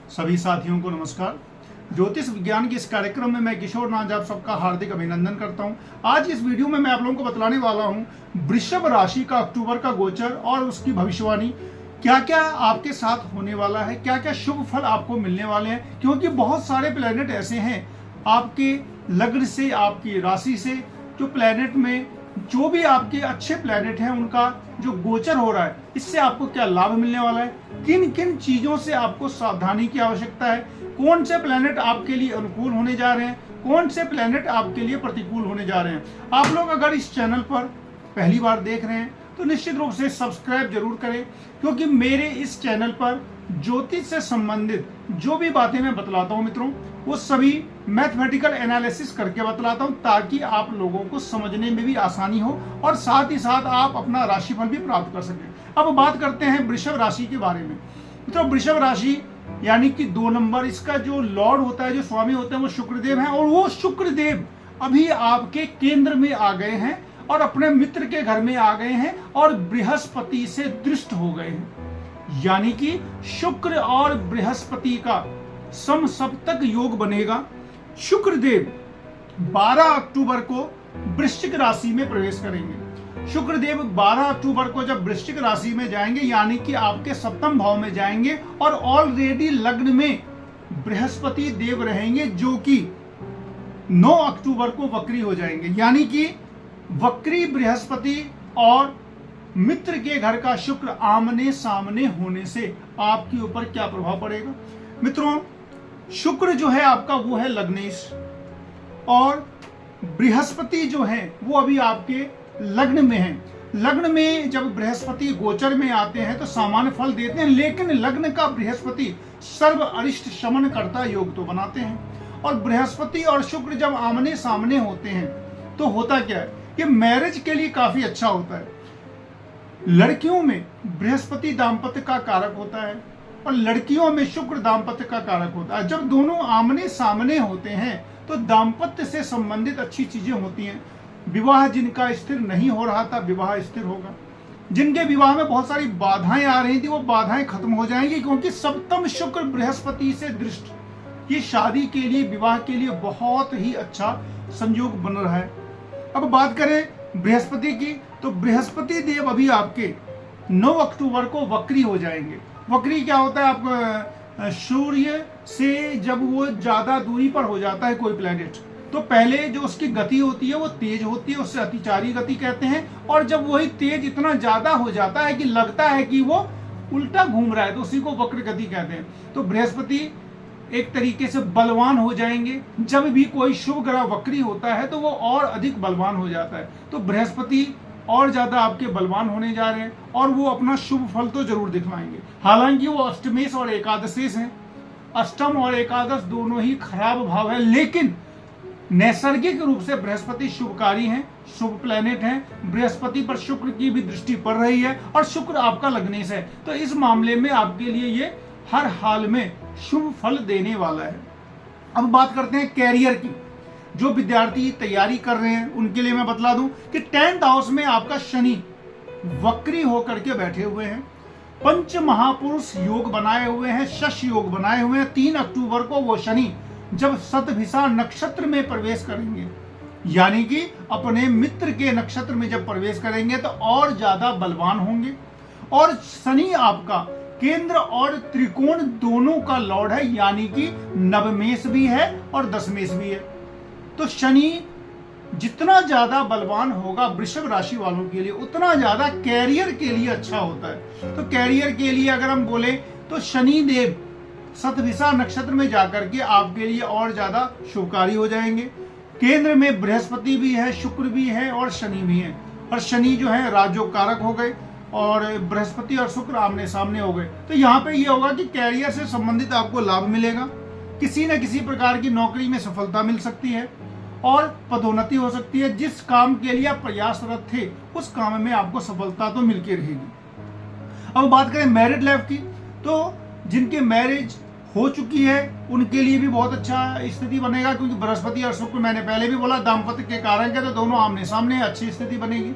सभी साथियों को नमस्कार। ज्योतिष विज्ञान के इस कार्यक्रम में मैं किशोर नाथ आप सबका हार्दिक अभिनंदन करता हूं। आज इस वीडियो में मैं आप लोगों को बतलाने वाला हूं वृषभ राशि का अक्टूबर का गोचर और उसकी भविष्यवाणी, क्या क्या आपके साथ होने वाला है, क्या क्या शुभ फल आपको मिलने वाले हैं। क्योंकि बहुत सारे प्लेनेट ऐसे हैं आपके लग्न से, आपकी राशि से, जो प्लेनेट में जो भी आपके अच्छे प्लेनेट हैं उनका जो गोचर हो रहा है, इससे आपको क्या लाभ मिलने वाला है, किन किन चीजों से आपको सावधानी की आवश्यकता है, कौन से प्लेनेट आपके लिए अनुकूल होने जा रहे हैं, कौन से प्लेनेट आपके लिए प्रतिकूल होने जा रहे हैं। आप लोग अगर इस चैनल पर पहली बार देख रहे हैं तो निश्चित रूप से सब्सक्राइब जरूर करें, क्योंकि मेरे इस चैनल पर ज्योतिष से संबंधित जो भी बातें मैं बतलाता हूं मित्रों, वो सभी मैथमेटिकल एनालिसिस करके बतलाता हूं, ताकि आप लोगों को समझने में भी आसानी हो और साथ ही साथ आप अपना राशिफल भी प्राप्त कर सकें। अब बात करते हैं वृषभ राशि के बारे में। तो वृषभ राशि यानी कि 2 नंबर, इसका जो लॉर्ड होता है, जो स्वामी होते हैं, वो शुक्रदेव हैं। और वो शुक्रदेव अभी आपके केंद्र में आ गए हैं और अपने मित्र के घर में आ गए हैं और बृहस्पति से दृष्ट हो गए हैं। यानी कि शुक्र और बृहस्पति का समसप्तक योग बनेगा। शुक्रदेव 12 अक्टूबर को वृश्चिक राशि में प्रवेश करेंगे। शुक्रदेव 12 अक्टूबर को जब वृश्चिक राशि में जाएंगे, यानी कि आपके सप्तम भाव में जाएंगे, और ऑलरेडी लग्न में बृहस्पति देव रहेंगे, जो कि 9 अक्टूबर को वक्री हो जाएंगे। यानी कि वक्री बृहस्पति और मित्र के घर का शुक्र आमने सामने होने से आपके ऊपर क्या प्रभाव पड़ेगा मित्रों। शुक्र जो है आपका वो है लग्नेश, और बृहस्पति जो है वो अभी आपके लग्न में है। लग्न में जब बृहस्पति गोचर में आते हैं तो सामान्य फल देते हैं, लेकिन लग्न का बृहस्पति सर्व अरिष्ट शमन करता योग तो बनाते हैं। और बृहस्पति और शुक्र जब आमने सामने होते हैं तो होता क्या है, ये मैरिज के लिए काफी अच्छा होता है। लड़कियों में बृहस्पति दाम्पत्य का कारक होता है और लड़कियों में शुक्र दाम्पत्य का कारक होता है। जब दोनों आमने सामने होते हैं तो दाम्पत्य से संबंधित अच्छी चीजें होती हैं। विवाह जिनका स्थिर नहीं हो रहा था, विवाह स्थिर होगा। जिनके विवाह में बहुत सारी बाधाएं आ रही थी, वो बाधाएं खत्म हो जाएंगी, क्योंकि सप्तम शुक्र बृहस्पति से दृष्ट, ये शादी के लिए, विवाह के लिए बहुत ही अच्छा संयोग बन रहा है। अब बात करें बृहस्पति की, तो बृहस्पति देव अभी आपके 9 अक्टूबर को वक्री हो जाएंगे। वक्री क्या होता है, आप सूर्य से जब वो ज्यादा दूरी पर हो जाता है कोई प्लेनेट, तो पहले जो उसकी गति होती है वो तेज होती है, उससे अतिचारी गति कहते हैं। और जब वही तेज इतना ज्यादा हो जाता है कि लगता है कि वो उल्टा घूम रहा है, तो उसी को वक्र गति कहते हैं। तो बृहस्पति एक तरीके से बलवान हो जाएंगे। जब भी कोई शुभ ग्रह वक्री होता है तो वो और अधिक बलवान हो जाता है। तो बृहस्पति और ज्यादा आपके बलवान होने जा रहे हैं और वो अपना शुभ फल तो जरूर दिखलाएंगे। हालांकि वो अष्टमेश और एकादशेश हैं। अष्टम और एकादश दोनों ही खराब भाव है, लेकिन नैसर्गिक रूप से बृहस्पति शुभकारी हैं, शुभ प्लेनेट हैं। बृहस्पति पर शुक्र की भी दृष्टि पड़ रही है और शुक्र आपका लग्नेश है, तो इस मामले में आपके लिए ये हर हाल में शुभ फल देने वाला है। अब बात करते हैं कैरियर की। जो विद्यार्थी तैयारी कर रहे हैं उनके लिए मैं बतला दूं कि 10th हाउस में आपका शनि वक्री होकर के बैठे हुए हैं। पंच महापुरुष योग बनाए हुए हैं, शश योग बनाए हुए हैं। 3 अक्टूबर को वो शनि जब शतभिषा नक्षत्र में प्रवेश करेंगे, यानी कि अपने मित्र के नक्षत्र में जब प्रवेश करेंगे तो और ज्यादा बलवान होंगे। और शनि आपका केंद्र और त्रिकोण दोनों का लॉर्ड है, यानी कि नवमेश भी है और दशमेश भी है। तो शनि जितना ज्यादा बलवान होगा वृषभ राशि वालों के लिए, उतना ज्यादा कैरियर के लिए अच्छा होता है। तो कैरियर के लिए अगर हम बोले तो शनि देव शतभिषा नक्षत्र में जाकर के आपके लिए और ज्यादा शुभकारी हो जाएंगे। केंद्र में बृहस्पति भी है, शुक्र भी है और शनि भी है। और शनि जो है राजयोग कारक हो गए और बृहस्पति और शुक्र आमने सामने हो गए। तो यहाँ पे ये होगा कि कैरियर से संबंधित आपको लाभ मिलेगा, किसी न किसी प्रकार की नौकरी में सफलता मिल सकती है और पदोन्नति हो सकती है। जिस काम के लिए आप प्रयासरत थे उस काम में आपको सफलता तो मिलकर रहेगी। अब बात करें मैरिड लाइफ की, तो जिनके मैरिज हो चुकी है उनके लिए भी बहुत अच्छा स्थिति बनेगा, क्योंकि बृहस्पति और शुक्र मैंने पहले भी बोला दाम्पत्य के कारक है, तो दोनों आमने सामने अच्छी स्थिति बनेगी।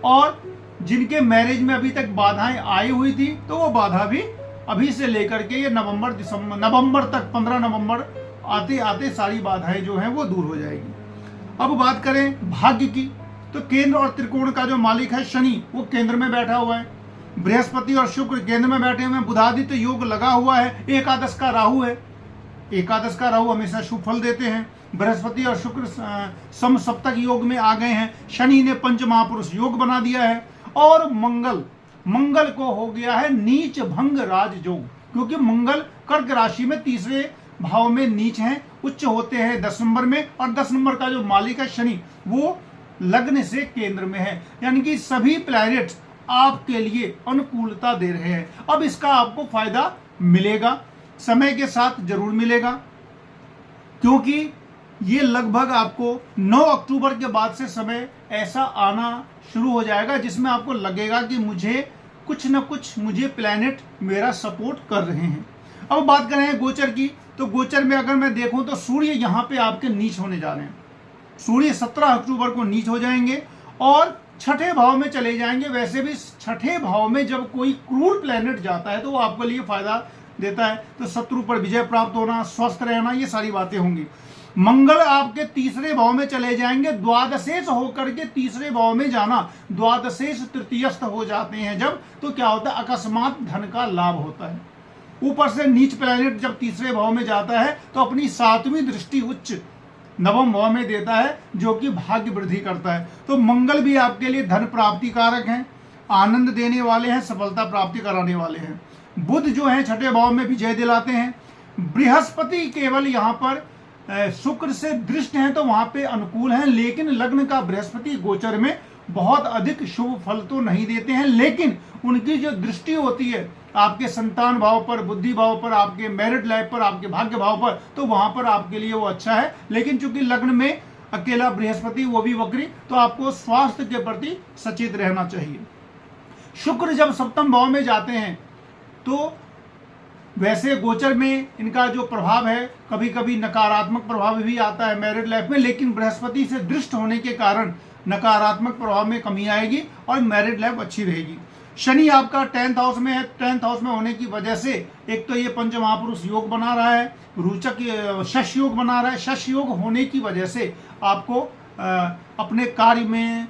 और जिनके मैरिज में अभी तक बाधाएं आई हुई थी तो वो बाधा भी अभी से लेकर के ये नवंबर तक 15 नवंबर आते आते सारी बाधाएं जो हैं वो दूर हो जाएगी। अब बात करें भाग्य की, तो केंद्र और त्रिकोण का जो मालिक है शनि, वो केंद्र में बैठा हुआ है। बृहस्पति और शुक्र केंद्र में बैठे हुए हैं। बुधादित्य योग लगा हुआ है। एकादश का राहु है। एकादश का राहु हमेशा शुभ फल देते हैं। बृहस्पति और शुक्र सम सप्तक योग में आ गए हैं। शनि ने पंच महापुरुष योग बना दिया है। और मंगल को हो गया है नीच भंग राज योग, क्योंकि मंगल कर्क राशि में तीसरे भाव में नीच हैं, उच्च होते हैं 10 नंबर में। और 10 नंबर का जो मालिक है शनि, वो लग्न से केंद्र में है। यानी कि सभी प्लैनेट्स आपके लिए अनुकूलता दे रहे हैं। अब इसका आपको फायदा मिलेगा, समय के साथ जरूर मिलेगा, क्योंकि ये लगभग आपको 9 अक्टूबर के बाद से समय ऐसा आना शुरू हो जाएगा जिसमें आपको लगेगा कि मुझे कुछ न कुछ प्लैनेट मेरा सपोर्ट कर रहे हैं। अब बात करें गोचर की, तो गोचर में अगर मैं देखूं तो सूर्य यहाँ पे आपके नीच होने जा रहे हैं। सूर्य 17 अक्टूबर को नीच हो जाएंगे और छठे भाव में चले जाएंगे। वैसे भी छठे भाव में जब कोई क्रूर प्लैनेट जाता है तो वो आपके लिए फायदा देता है, तो शत्रु पर विजय प्राप्त होना, स्वस्थ रहना, ये सारी बातें होंगी। मंगल आपके तीसरे भाव में चले जाएंगे। द्वादशेष होकर के तीसरे भाव में जाना, द्वादशेष तृतीयस्थ हो जाते हैं जब, तो क्या होता है, अकस्मात धन का लाभ होता है। ऊपर से नीच प्लैनेट जब तीसरे भाव में जाता है तो अपनी 7वीं दृष्टि उच्च नवम भाव में देता है, जो कि भाग्य वृद्धि करता है। तो मंगल भी आपके लिए धन प्राप्ति कारक हैं, आनंद देने वाले हैं, सफलता प्राप्ति कराने वाले हैं। बुध जो है छठे भाव में विजय दिलाते हैं। बृहस्पति केवल यहाँ पर शुक्र से दृष्ट हैं तो वहां पे अनुकूल हैं, लेकिन लग्न का बृहस्पति गोचर में बहुत अधिक शुभ फल तो नहीं देते हैं, लेकिन उनकी जो दृष्टि होती है आपके संतान भाव पर, बुद्धि भाव पर, आपके मैरिड लाइफ पर, आपके भाग्य भाव पर, तो वहां पर आपके लिए वो अच्छा है। लेकिन चूंकि लग्न में अकेला बृहस्पति, वो भी वक्री, तो आपको स्वास्थ्य के प्रति सचेत रहना चाहिए। शुक्र जब सप्तम भाव में जाते हैं तो वैसे गोचर में इनका जो प्रभाव है कभी कभी नकारात्मक प्रभाव भी आता है मैरिड लाइफ में, लेकिन बृहस्पति से दृष्ट होने के कारण नकारात्मक प्रभाव में कमी आएगी और मैरिड लाइफ अच्छी रहेगी। शनि आपका 10th हाउस में है। 10th हाउस में होने की वजह से एक तो ये पंच महापुरुष योग बना रहा है, रोचक शश योग बना रहा है। शश योग होने की वजह से आपको अपने कार्य में,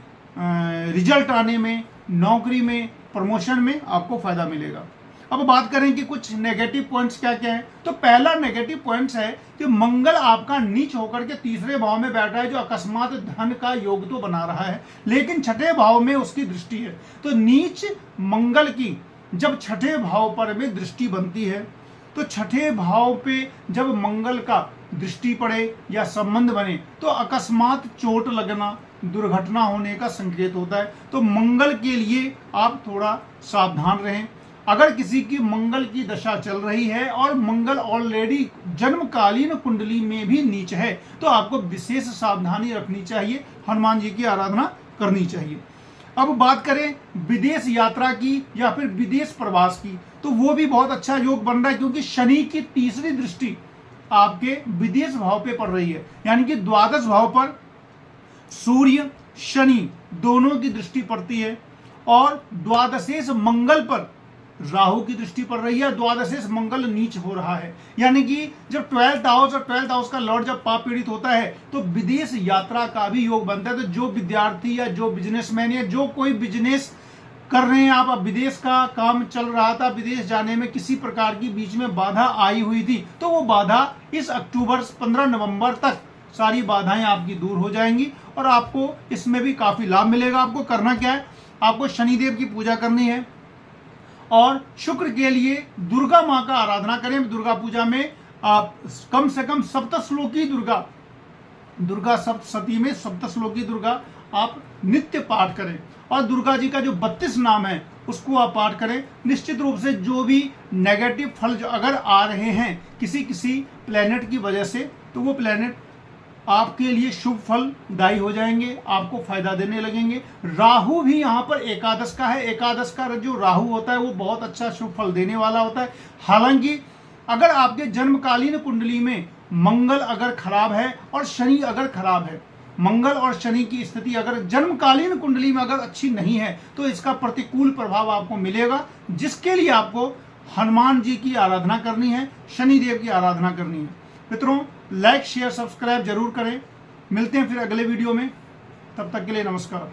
रिजल्ट आने में, नौकरी में, प्रमोशन में आपको फायदा मिलेगा। अब बात करें कि कुछ नेगेटिव पॉइंट्स क्या क्या है, तो पहला नेगेटिव पॉइंट्स है कि मंगल आपका नीच होकर के तीसरे भाव में बैठा है, जो अकस्मात धन का योग तो बना रहा है, लेकिन छठे भाव में उसकी दृष्टि है। तो नीच मंगल की जब छठे भाव पर में दृष्टि बनती है, तो छठे भाव पे जब मंगल का दृष्टि पड़े या संबंध बने तो अकस्मात चोट लगना, दुर्घटना होने का संकेत होता है। तो मंगल के लिए आप थोड़ा सावधान रहें। अगर किसी की मंगल की दशा चल रही है और मंगल ऑलरेडी जन्मकालीन कुंडली में भी नीच है, तो आपको विशेष सावधानी रखनी चाहिए, हनुमान जी की आराधना करनी चाहिए। अब बात करें विदेश यात्रा की या फिर विदेश प्रवास की, तो वो भी बहुत अच्छा योग बन रहा है, क्योंकि शनि की तीसरी दृष्टि आपके विदेश भाव पे पड़ रही है। यानी कि द्वादश भाव पर सूर्य शनि दोनों की दृष्टि पड़ती है और द्वादशेष मंगल पर राहु की दृष्टि पड़ रही है। द्वादशेष मंगल नीच हो रहा है, यानी कि जब 12th हाउस और 12th हाउस का लॉर्ड जब पाप पीड़ित होता है तो विदेश यात्रा का भी योग बनता है। तो जो विद्यार्थी या जो बिजनेसमैन या जो कोई बिजनेस कर रहे हैं आप, अब विदेश का काम चल रहा था, विदेश जाने में किसी प्रकार की बीच में बाधा आई हुई थी, तो वो बाधा इस अक्टूबर 15 नवंबर तक सारी बाधाएं आपकी दूर हो जाएंगी और आपको इसमें भी काफी लाभ मिलेगा। आपको करना क्या है, आपको शनिदेव की पूजा करनी है और शुक्र के लिए दुर्गा माँ का आराधना करें। दुर्गा पूजा में आप कम से कम सप्तश्लोकी दुर्गा सप्तशती में सप्तश्लोकी दुर्गा आप नित्य पाठ करें और दुर्गा जी का जो 32 नाम है उसको आप पाठ करें। निश्चित रूप से जो भी नेगेटिव फल जो अगर आ रहे हैं किसी प्लेनेट की वजह से, तो वो प्लेनेट आपके लिए शुभ फलदायी हो जाएंगे, आपको फायदा देने लगेंगे। राहु भी यहाँ पर एकादश का है। एकादश का जो राहु होता है वो बहुत अच्छा शुभ फल देने वाला होता है। हालांकि अगर आपके जन्मकालीन कुंडली में मंगल अगर खराब है और शनि अगर खराब है, मंगल और शनि की स्थिति अगर जन्मकालीन कुंडली में अगर अच्छी नहीं है, तो इसका प्रतिकूल प्रभाव आपको मिलेगा, जिसके लिए आपको हनुमान जी की आराधना करनी है, शनि देव की आराधना करनी है। मित्रों, लाइक शेयर सब्सक्राइब जरूर करें। मिलते हैं फिर अगले वीडियो में, तब तक के लिए नमस्कार।